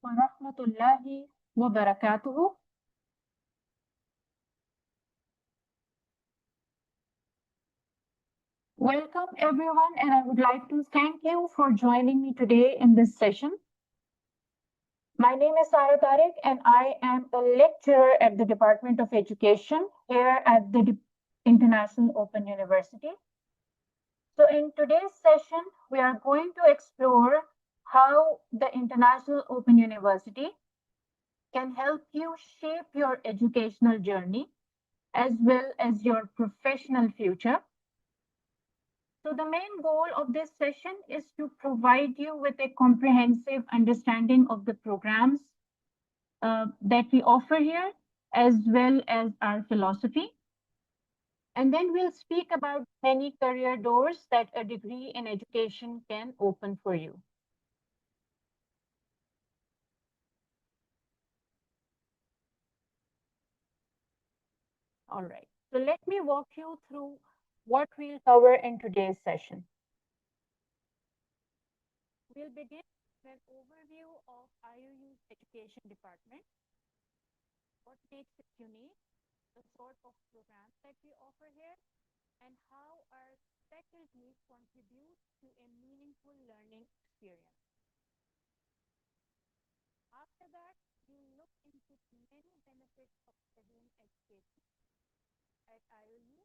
ورحمة الله وبركاته. Welcome everyone, and I would like to thank you for joining me today in this session. My name is Sara Tariq, and I am a lecturer at the Department of Education here at the International Open University. So, in today's session, we are going to explore how the International Open University can help you shape your educational journey as well as your professional future. So, the main goal of this session is to provide you with a comprehensive understanding of the programs that we offer here, as well as our philosophy. And then we'll speak about many career doors that a degree in education can open for you. All right. So, let me walk you through what we'll cover in today's session. We'll begin with an overview of IOU's education department, what makes it unique, the sort of programs that we offer here, and how our faculty contribute to a meaningful learning experience. After that, we'll look into many benefits of studying education at IOU,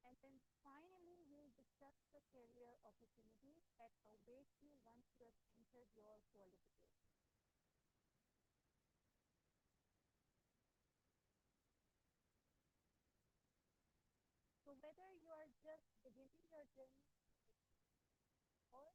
and then finally, we'll discuss the career opportunities that await you once you have entered your qualification. So whether you are just beginning your journey or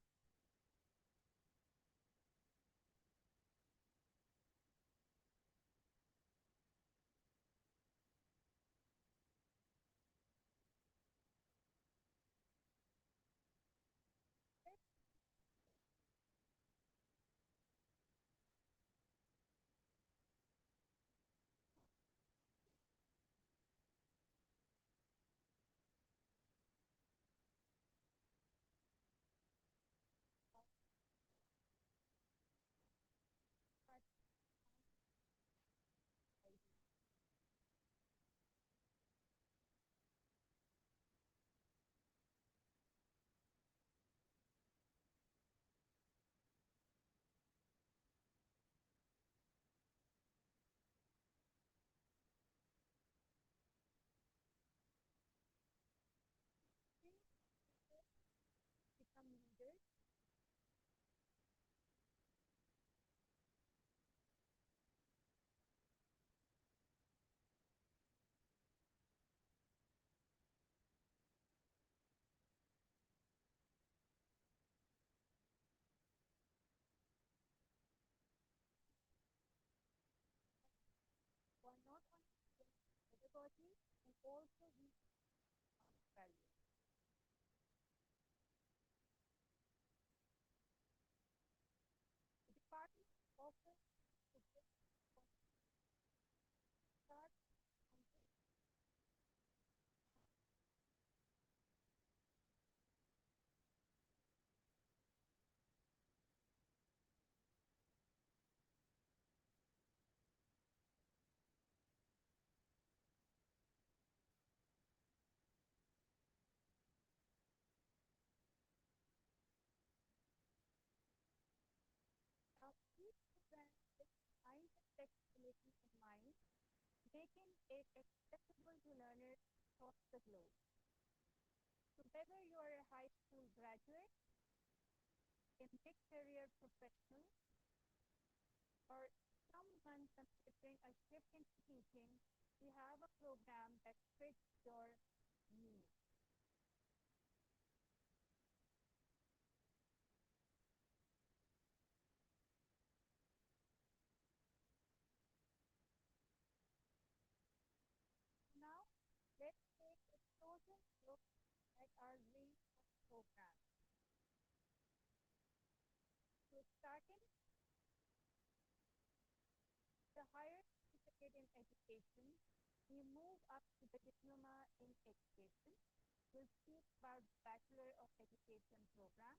become leaders. Who are not only pedagogy and also we value. The department offers subjects from start until each program with kinds of flexibility in mind, making it accessible to learners across the globe. So whether you are a high school graduate, a mid-career professional, or someone considering a shift into teaching, we have a program that fits your needs. Now, let's take a closer look at our range of programs. So, starting the higher certificate in education, we move up to the diploma in education. We'll speak about Bachelor of Education program.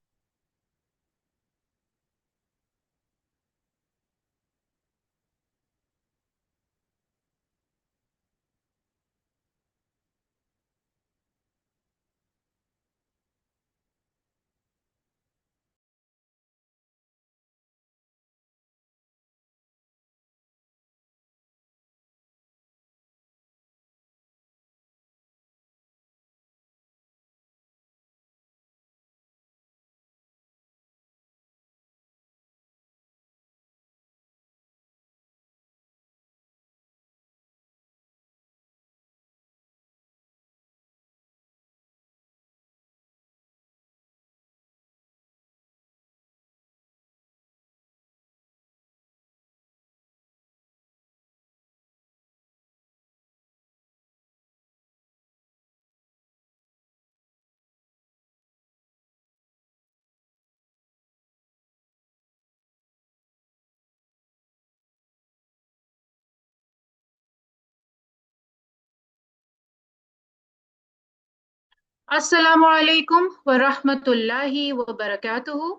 Assalamu alaikum wa rahmatullahi wa barakatuhu.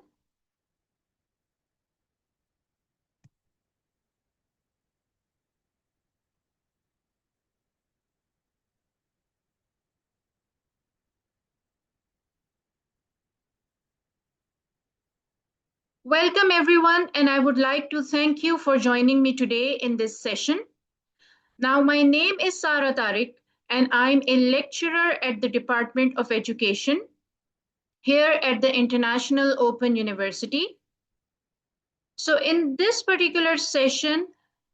Welcome everyone, and I would like to thank you for joining me today in this session. Now, my name is Sara Tariq, and I'm a lecturer at the Department of Education here at the International Open University. So, in this particular session,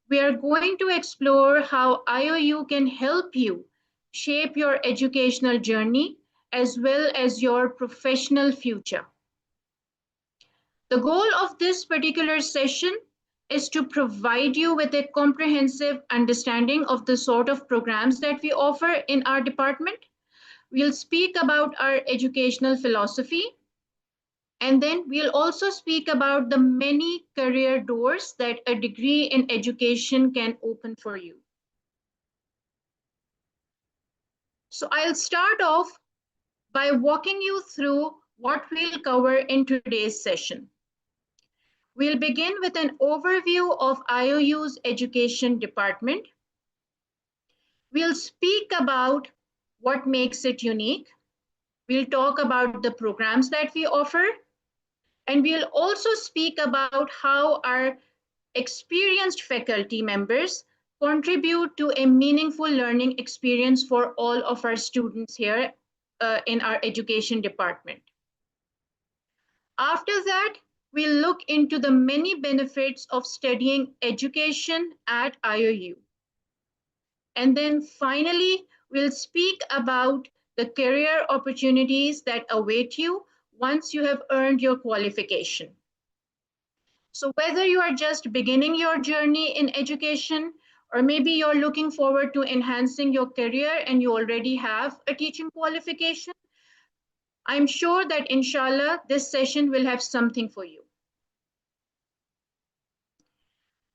we are going to explore how IOU can help you shape your educational journey as well as your professional future. The goal of this particular session is to provide you with a comprehensive understanding of the sort of programs that we offer in our department. We'll speak about our educational philosophy, and then we'll also speak about the many career doors that a degree in education can open for you. So I'll start off by walking you through what we'll cover in today's session. We'll begin with an overview of IOU's education department. We'll speak about what makes it unique. We'll talk about the programs that we offer. And we'll also speak about how our experienced faculty members contribute to a meaningful learning experience for all of our students here in our education department. After that, we'll look into the many benefits of studying education at IOU. And then finally, we'll speak about the career opportunities that await you once you have earned your qualification. So whether you are just beginning your journey in education, or maybe you're looking forward to enhancing your career and you already have a teaching qualification, I'm sure that inshallah, this session will have something for you.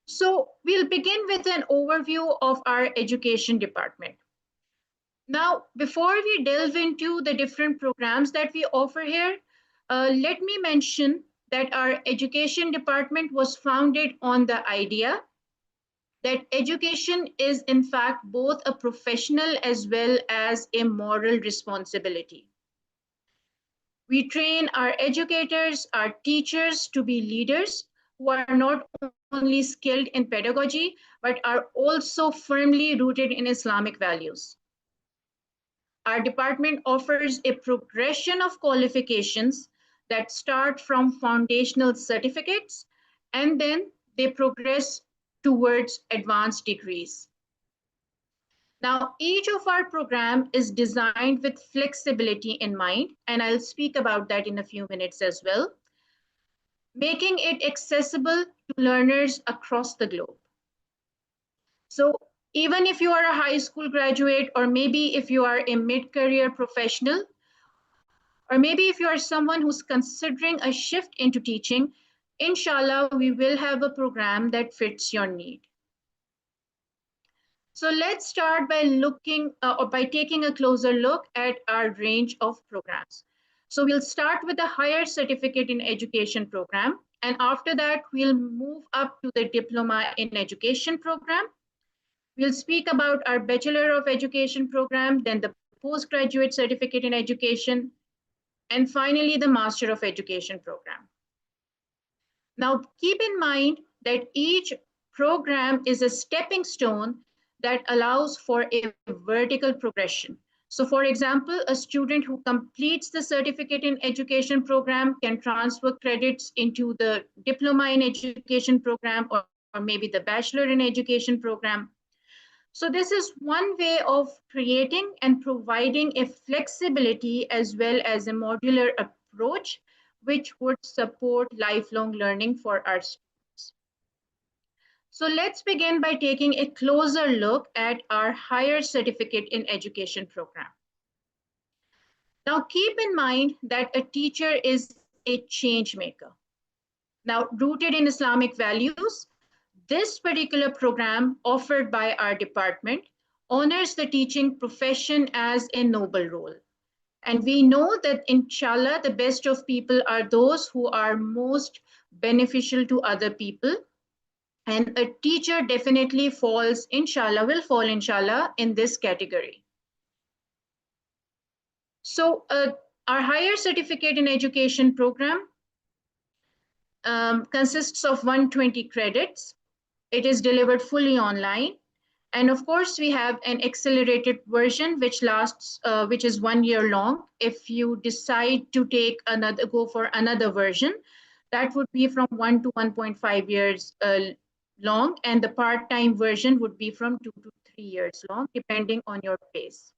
So we'll begin with an overview of our education department. Now, before we delve into the different programs that we offer here, let me mention that our education department was founded on the idea that education is in fact both a professional as well as a moral responsibility. We train our educators, our teachers to be leaders who are not only skilled in pedagogy, but are also firmly rooted in Islamic values. Our department offers a progression of qualifications that start from foundational certificates and then they progress towards advanced degrees. Now, each of our program is designed with flexibility in mind, and I'll speak about that in a few minutes as well, making it accessible to learners across the globe. So even if you are a high school graduate, or maybe if you are a mid-career professional, or maybe if you are someone who's considering a shift into teaching, inshallah, we will have a program that fits your need. So let's start by looking or by taking a closer look at our range of programs. So we'll start with the higher certificate in education program. And after that, we'll move up to the diploma in education program. We'll speak about our Bachelor of Education program, then the postgraduate certificate in education, and finally the Master of Education program. Now, keep in mind that each program is a stepping stone that allows for a vertical progression. So for example, a student who completes the certificate in education program can transfer credits into the diploma in education program or maybe the bachelor in education program. So this is one way of creating and providing a flexibility as well as a modular approach, which would support lifelong learning for our students. So let's begin by taking a closer look at our higher certificate in education program. Now, keep in mind that a teacher is a change maker. Now, rooted in Islamic values, this particular program offered by our department honors the teaching profession as a noble role. And we know that inshallah, the best of people are those who are most beneficial to other people. And a teacher definitely falls, inshallah, will fall, inshallah, in this category. So our higher certificate in education program consists of 120 credits. It is delivered fully online. And of course, we have an accelerated version which lasts, which is 1 year long. If you decide to go for another version, that would be from 1 to 1.5 years long, and the part-time version would be from 2 to 3 years long, depending on your pace.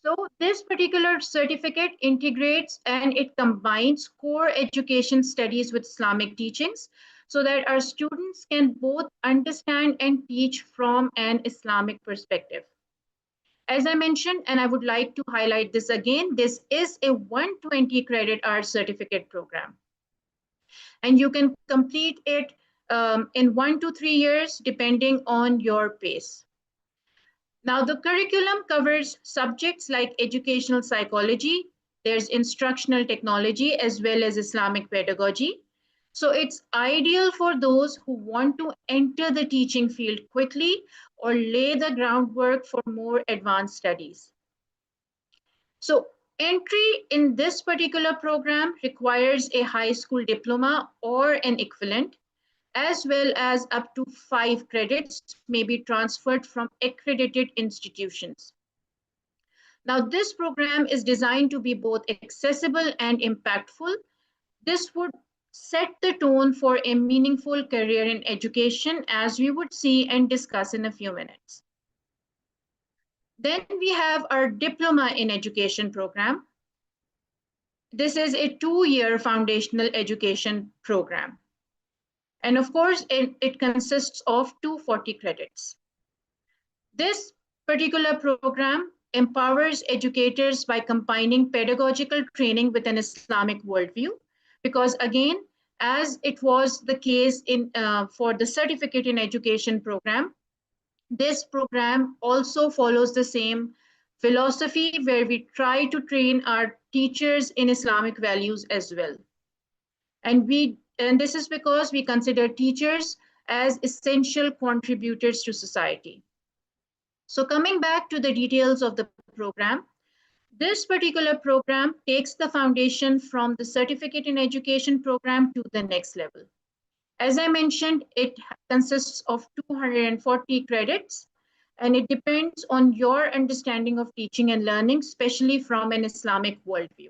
So this particular certificate integrates and it combines core education studies with Islamic teachings so that our students can both understand and teach from an Islamic perspective. As I mentioned, and I would like to highlight this again, this is a 120 credit hour certificate program. And you can complete it in 1 to 3 years, depending on your pace. Now, the curriculum covers subjects like educational psychology, there's instructional technology, as well as Islamic pedagogy. So it's ideal for those who want to enter the teaching field quickly or lay the groundwork for more advanced studies. So entry in this particular program requires a high school diploma or an equivalent, as well as up to 5 credits may be transferred from accredited institutions. Now, this program is designed to be both accessible and impactful. This would set the tone for a meaningful career in education, as we would see and discuss in a few minutes. Then we have our Diploma in Education program. This is a 2-year foundational education program. And of course, it consists of 240 credits. This particular program empowers educators by combining pedagogical training with an Islamic worldview, because again, as it was the case for the certificate in education program, this program also follows the same philosophy where we try to train our teachers in Islamic values as well. And this is because we consider teachers as essential contributors to society. So coming back to the details of the program, this particular program takes the foundation from the certificate in education program to the next level. As I mentioned, it consists of 240 credits, and it depends on your understanding of teaching and learning, especially from an Islamic worldview.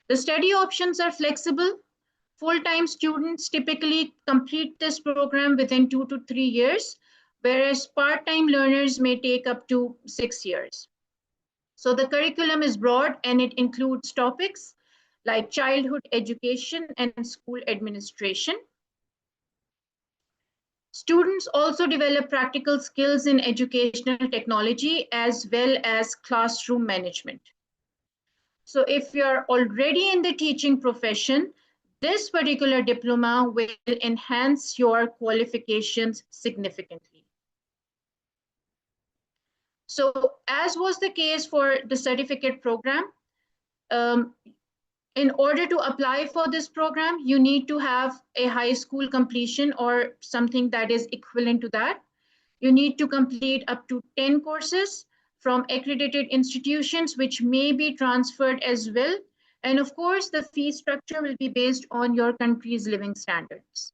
The study options are flexible. Full-time students typically complete this program within 2 to 3 years, whereas part-time learners may take up to 6 years. So the curriculum is broad and it includes topics like childhood education and school administration. Students also develop practical skills in educational technology as well as classroom management. So if you're already in the teaching profession, this particular diploma will enhance your qualifications significantly. So as was the case for the certificate program, in order to apply for this program, you need to have a high school completion or something that is equivalent to that. You need to complete up to 10 courses from accredited institutions, which may be transferred as well. And of course, the fee structure will be based on your country's living standards.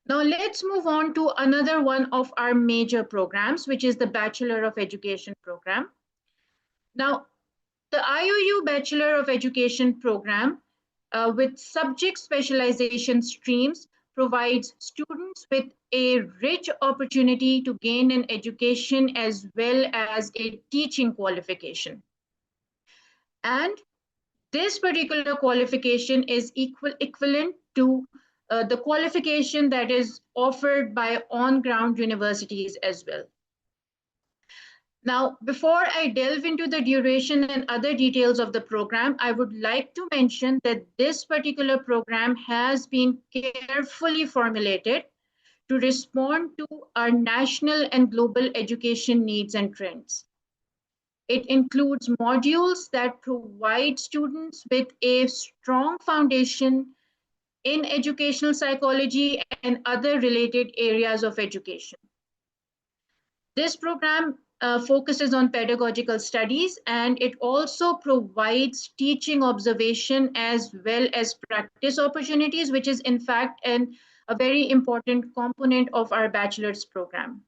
Now let's move on to another one of our major programs, which is the Bachelor of Education program. Now, the IOU Bachelor of Education program with subject specialization streams provides students with a rich opportunity to gain an education as well as a teaching qualification. And this particular qualification is equivalent to the qualification that is offered by on-ground universities as well. Now, before I delve into the duration and other details of the program, I would like to mention that this particular program has been carefully formulated to respond to our national and global education needs and trends. It includes modules that provide students with a strong foundation in educational psychology and other related areas of education. This program focuses on pedagogical studies, and it also provides teaching observation as well as practice opportunities, which is in fact a very important component of our bachelor's program.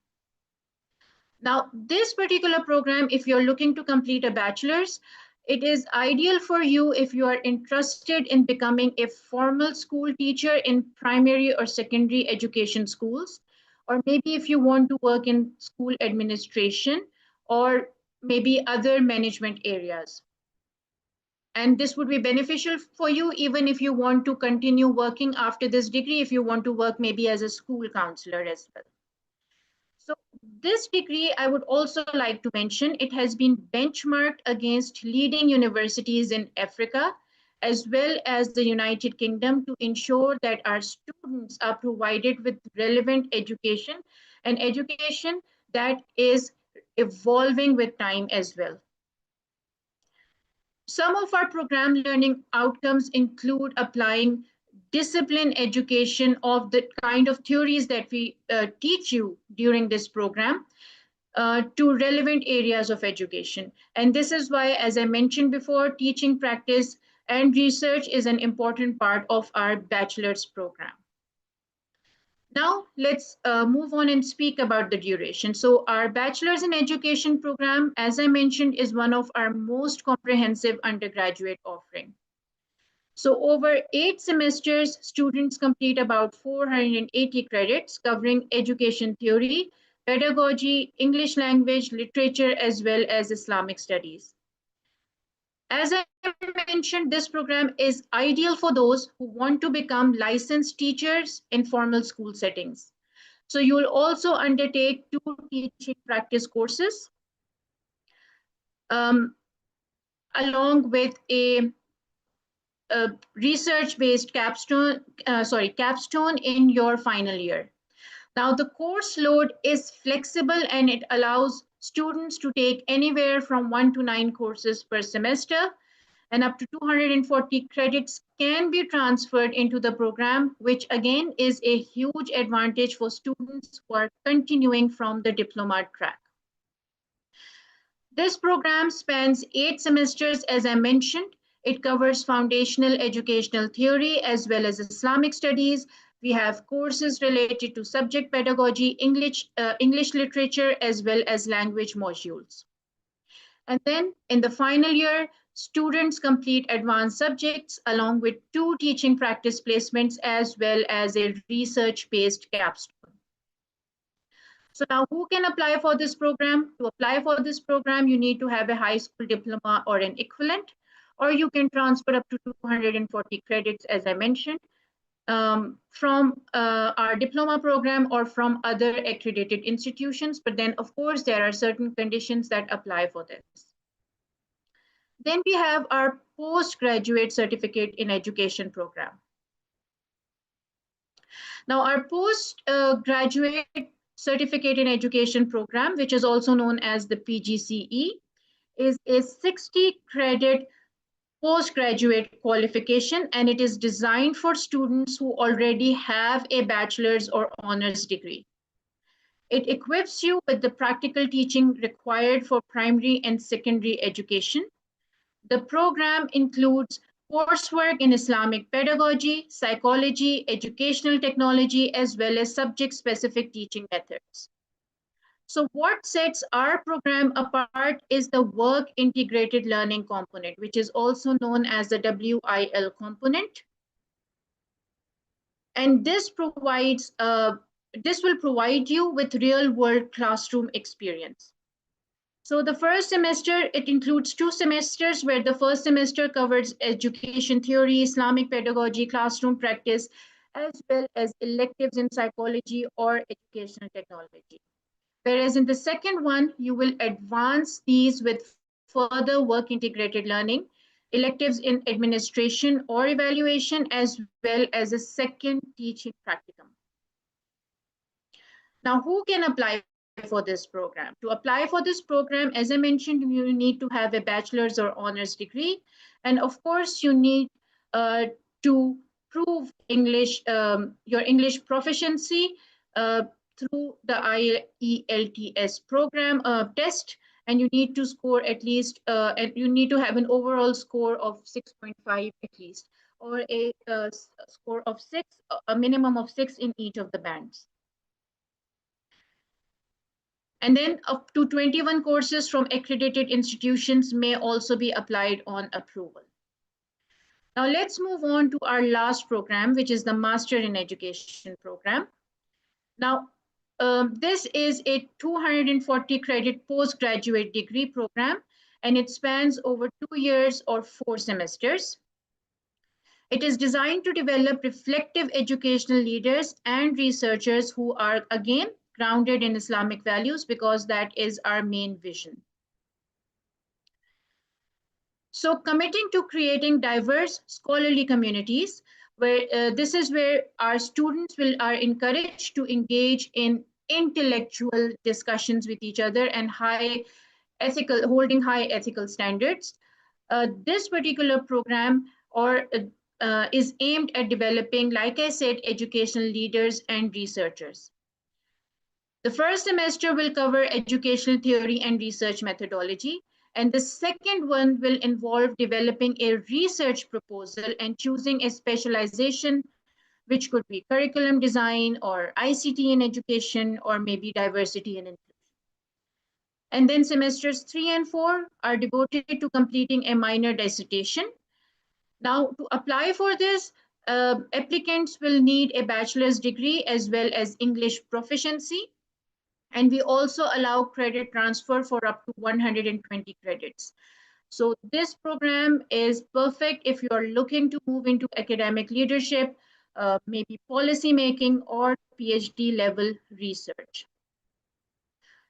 Now, this particular program, if you're looking to complete a bachelor's, it is ideal for you if you are interested in becoming a formal school teacher in primary or secondary education schools, or maybe if you want to work in school administration or maybe other management areas. And this would be beneficial for you even if you want to continue working after this degree, if you want to work maybe as a school counselor as well. So this degree, I would also like to mention, it has been benchmarked against leading universities in Africa, as well as the United Kingdom, to ensure that our students are provided with relevant education, and education that is evolving with time as well. Some of our program learning outcomes include applying discipline education of the kind of theories that we teach you during this program to relevant areas of education. And this is why, as I mentioned before, teaching practice and research is an important part of our bachelor's program. Now, let's move on and speak about the duration. So our Bachelor's in Education program, as I mentioned, is one of our most comprehensive undergraduate offering. So over 8 semesters, students complete about 480 credits covering education theory, pedagogy, English language, literature, as well as Islamic studies. As I mentioned, this program is ideal for those who want to become licensed teachers in formal school settings. So you will also undertake 2 teaching practice courses along with a research-based capstone in your final year. Now, the course load is flexible and it allows students to take anywhere from 1 to 9 courses per semester, and up to 240 credits can be transferred into the program, which again is a huge advantage for students who are continuing from the diploma track. This program spans 8 semesters, as I mentioned. It covers foundational educational theory as well as Islamic studies. We have courses related to subject pedagogy, English literature, as well as language modules. And then in the final year, students complete advanced subjects along with 2 teaching practice placements as well as a research-based capstone. So now who can apply for this program? To apply for this program, you need to have a high school diploma or an equivalent, or you can transfer up to 240 credits, as I mentioned, from our diploma program or from other accredited institutions. But then, of course, there are certain conditions that apply for this. Then we have our postgraduate certificate in education program. Now, our postgraduate certificate in education program, which is also known as the PGCE, is a 60 credit postgraduate qualification, and it is designed for students who already have a bachelor's or honors degree. It equips you with the practical teaching required for primary and secondary education. The program includes coursework in Islamic pedagogy, psychology, educational technology, as well as subject-specific teaching methods. So what sets our program apart is the work integrated learning component, which is also known as the WIL component. And this will provide you with real-world classroom experience. So the first semester, it includes 2 semesters where the first semester covers education theory, Islamic pedagogy, classroom practice, as well as electives in psychology or educational technology. Whereas in the second one, you will advance these with further work integrated learning, electives in administration or evaluation, as well as a second teaching practicum. Now, who can apply for this program. To apply for this program, as I mentioned, you need to have a bachelor's or honors degree. And of course, you need to prove your English proficiency through the IELTS program test. And you need to score at least, and you need to have an overall score of 6.5 at least, or a score of 6, a minimum of 6 in each of the bands. And then up to 21 courses from accredited institutions may also be applied on approval. Now let's move on to our last program, which is the Master in Education program. Now, this is a 240 credit postgraduate degree program, and it spans over 2 years or 4 semesters. It is designed to develop reflective educational leaders and researchers who are, again, grounded in Islamic values, because that is our main vision. So committing to creating diverse scholarly communities, where this is where our students are encouraged to engage in intellectual discussions with each other and holding high ethical standards. This particular program is aimed at developing, like I said, educational leaders and researchers. The first semester will cover educational theory and research methodology, and the second one will involve developing a research proposal and choosing a specialization, which could be curriculum design or ICT in education, or maybe diversity and inclusion. And then semesters 3 and 4 are devoted to completing a minor dissertation. Now, to apply for this, applicants will need a bachelor's degree as well as English proficiency. And we also allow credit transfer for up to 120 credits. So this program is perfect if you are looking to move into academic leadership, maybe policy making, or PhD level research.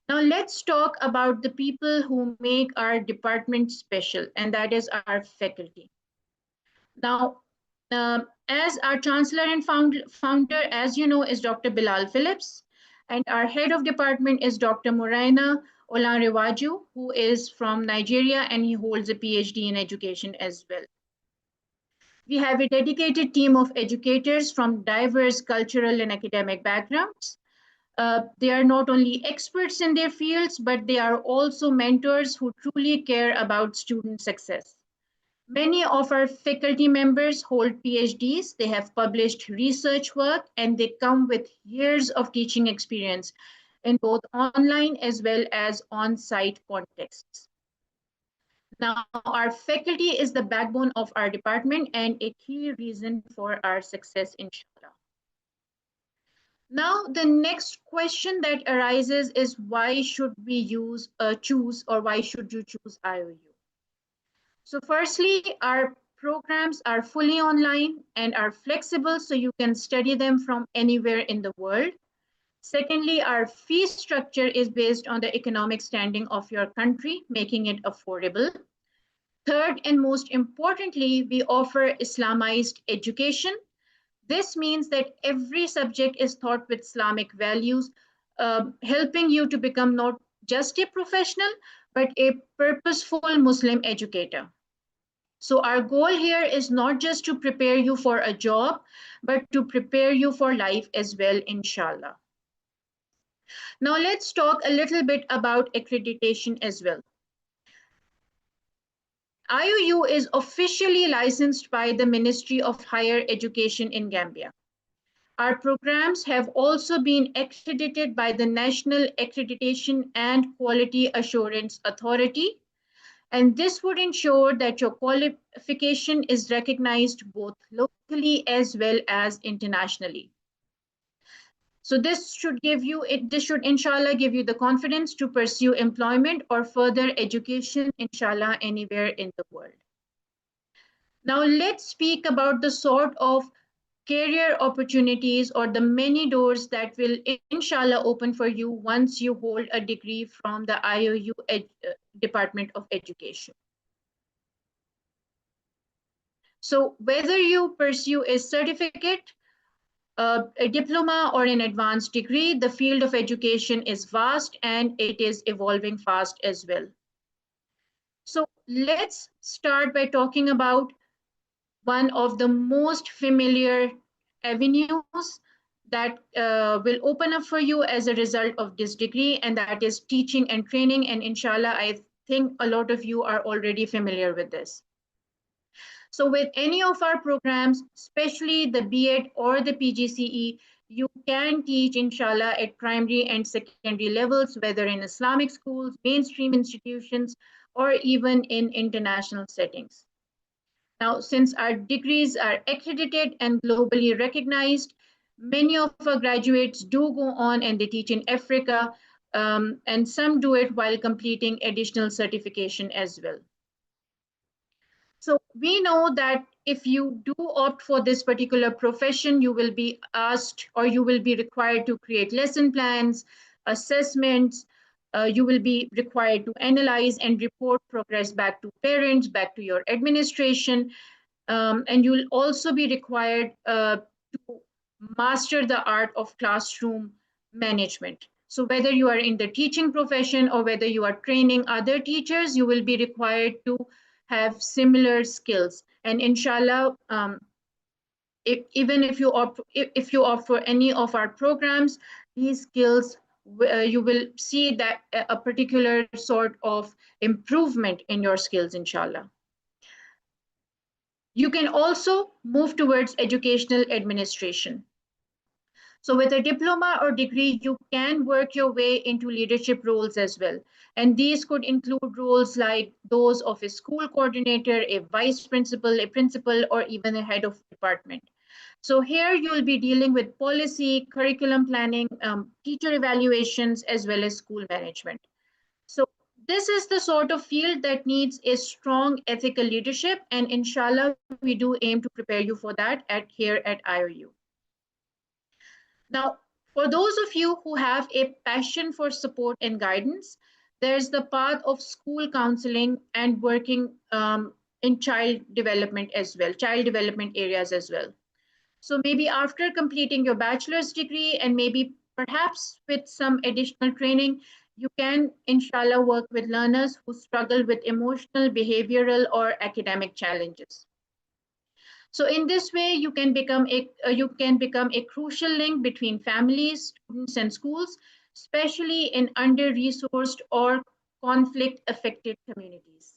Now let's talk about the people who make our department special, and that is our faculty. Now, as our chancellor and founder, as you know, is Dr. Bilal Phillips. And our head of department is Dr. Moraina Olanrewaju, who is from Nigeria, and he holds a PhD in education as well. We have a dedicated team of educators from diverse cultural and academic backgrounds. They are not only experts in their fields, but they are also mentors who truly care about student success. Many of our faculty members hold PhDs, they have published research work, and they come with years of teaching experience in both online as well as on-site contexts. Now, our faculty is the backbone of our department and a key reason for our success, inshallah. Now, the next question that arises is, why should we choose, or why should you choose IOU? So firstly, our programs are fully online and are flexible, so you can study them from anywhere in the world. Secondly, our fee structure is based on the economic standing of your country, making it affordable. Third, and most importantly, we offer Islamized education. This means that every subject is taught with Islamic values, helping you to become not just a professional, but a purposeful Muslim educator. So our goal here is not just to prepare you for a job, but to prepare you for life as well, inshallah. Now let's talk a little bit about accreditation as well. IOU is officially licensed by the Ministry of Higher Education in Gambia. Our programs have also been accredited by the National Accreditation and Quality Assurance Authority, and this would ensure that your qualification is recognized both locally as well as internationally. So this should inshallah give you the confidence to pursue employment or further education, inshallah, anywhere in the world. Now let's speak about the sort of career opportunities or the many doors that will inshallah open for you once you hold a degree from the IOU Department of Education. So whether you pursue a certificate a diploma or an advanced degree, the field of education is vast and it is evolving fast as well. So let's start by talking about one of the most familiar avenues that will open up for you as a result of this degree, and that is teaching and training. And inshallah, I think a lot of you are already familiar with this. So with any of our programs, especially the B.Ed or the PGCE, you can teach, inshallah, at primary and secondary levels, whether in Islamic schools, mainstream institutions, or even in international settings. Now, since our degrees are accredited and globally recognized, many of our graduates do go on and they teach in Africa, and some do it while completing additional certification as well. So we know that if you do opt for this particular profession, you will be asked or you will be required to create lesson plans, assessments. You will be required to analyze and report progress back to parents, back to your administration. And you'll also be required to master the art of classroom management. So whether you are in the teaching profession or whether you are training other teachers, you will be required to have similar skills. And inshallah, even if you opt for any of our programs, these skills, you will see that a particular sort of improvement in your skills, inshallah. You can also move towards educational administration. So with a diploma or degree, you can work your way into leadership roles as well. And these could include roles like those of a school coordinator, a vice principal, a principal, or even a head of department. So here you'll be dealing with policy, curriculum planning, teacher evaluations, as well as school management. So this is the sort of field that needs a strong ethical leadership, and inshallah, we do aim to prepare you for that here at IOU. Now, for those of you who have a passion for support and guidance, there's the path of school counseling and working in child development as well, child development areas as well. So maybe after completing your bachelor's degree and maybe perhaps with some additional training, you can, inshallah, work with learners who struggle with emotional, behavioral, or academic challenges. So in this way, you can become a crucial link between families, students, and schools, especially in under-resourced or conflict-affected communities.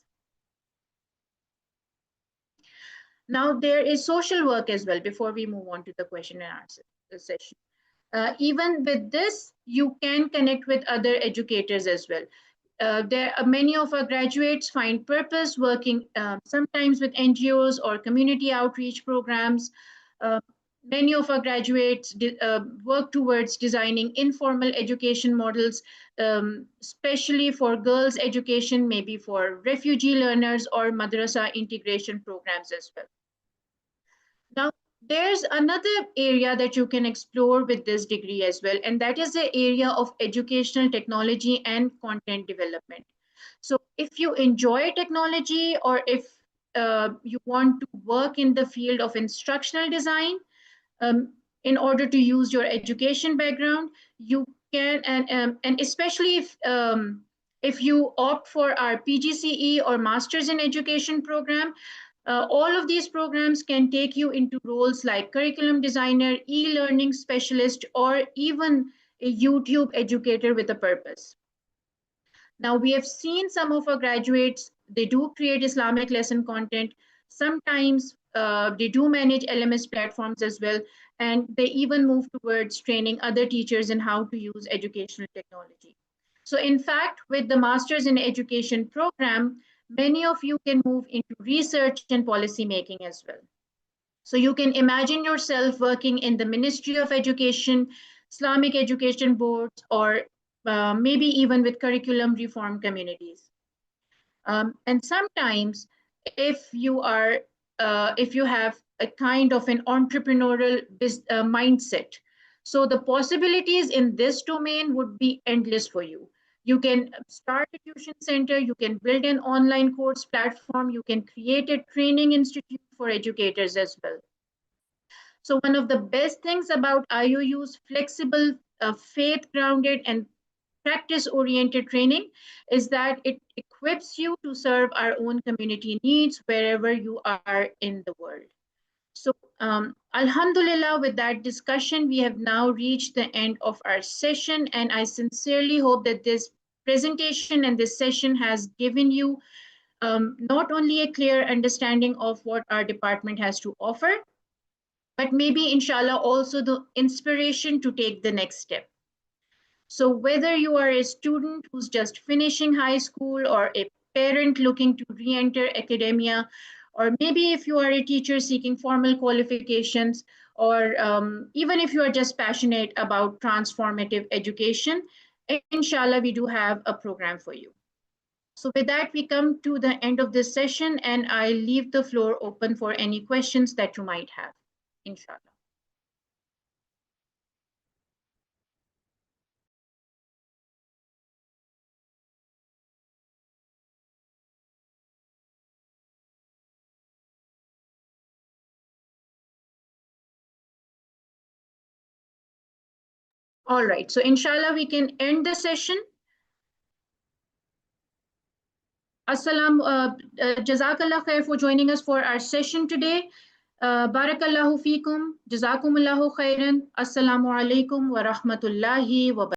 Now, there is social work as well before we move on to the question and answer session. Even with this, you can connect with other educators as well. There are many of our graduates find purpose working sometimes with NGOs or community outreach programs. Many of our graduates work towards designing informal education models, especially for girls' education, maybe for refugee learners or madrasa integration programs as well. Now, there's another area that you can explore with this degree as well, and that is the area of educational technology and content development. So if you enjoy technology or if you want to work in the field of instructional design, in order to use your education background, you can, and especially if you opt for our PGCE or Masters in Education program, all of these programs can take you into roles like curriculum designer, e-learning specialist, or even a YouTube educator with a purpose. Now, we have seen some of our graduates, they do create Islamic lesson content. Sometimes they do manage LMS platforms as well, and they even move towards training other teachers in how to use educational technology. So in fact, with the Masters in Education program, many of you can move into research and policy making as well. So you can imagine yourself working in the Ministry of Education, Islamic education boards, or maybe even with curriculum reform communities. And sometimes if you have a kind of an entrepreneurial mindset, so the possibilities in this domain would be endless for you. You can start a tuition center, you can build an online course platform, you can create a training institute for educators as well. So one of the best things about IOU's flexible, faith-grounded, and practice-oriented training is that it equips you to serve our own community needs wherever you are in the world. So, Alhamdulillah, with that discussion, we have now reached the end of our session, and I sincerely hope that this presentation and this session has given you not only a clear understanding of what our department has to offer, but maybe, inshallah, also the inspiration to take the next step. So whether you are a student who's just finishing high school or a parent looking to re-enter academia, or maybe if you are a teacher seeking formal qualifications, or even if you are just passionate about transformative education, inshallah, we do have a program for you. So with that, we come to the end of this session, and I leave the floor open for any questions that you might have, inshallah. All right, so inshallah, we can end the session. Assalam, Jazakallah khair for joining us for our session today. Barakallahu feekum, Jazakumullahu khairan. Assalamu alaikum wa rahmatullahi wa barakatuh.